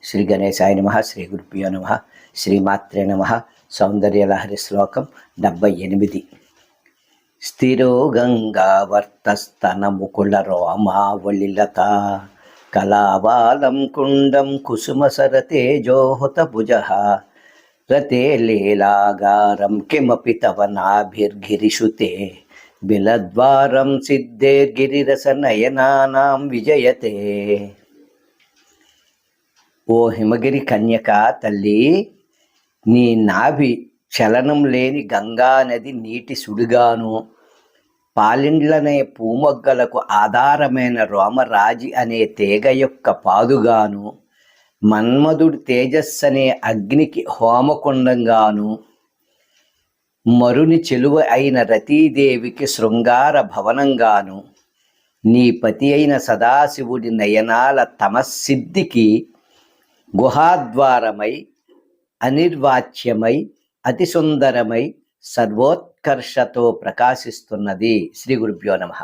శ్రీ గణేశాయ నమః. శ్రీ గురుభ్యో నమః. శ్రీమాత్రే నమః. సౌందర్యలహరి శ్లోకం 78. స్థిరో గంగావర్తస్తన ముకుళ రోమావళిలత కళావాలం కుండం కుసుమ సరతేజోహుత భుజ రతే లీలాగారం కిమపి తవ నాభిర్గిరిషుతే బిలద్వారం సిద్ధేర్గిరిరస నయనానాం విజయతే. ఓ హిమగిరి కన్యక తల్లి, నీ నాభి చలనం లేని గంగా నది నీటి సుడిగాను, పాలిండ్లనే పూమొగ్గలకు ఆధారమైన రోమరాజి అనే తీగ యొక్క పాదుగాను, మన్మధుడి తేజస్సనే అగ్నికి హోమకుండంగాను, మరుని చెలువ అయిన రతీదేవికి శృంగార భవనంగాను, నీ పతి అయిన సదాశివుడి నయనాల తమస్సిద్ధికి గుహాద్వారమై, అనిర్వాచ్యమై, అతి సుందరమై, సర్వోత్కర్షతో ప్రకాశిస్తున్నది. శ్రీ గురుభ్యో నమః.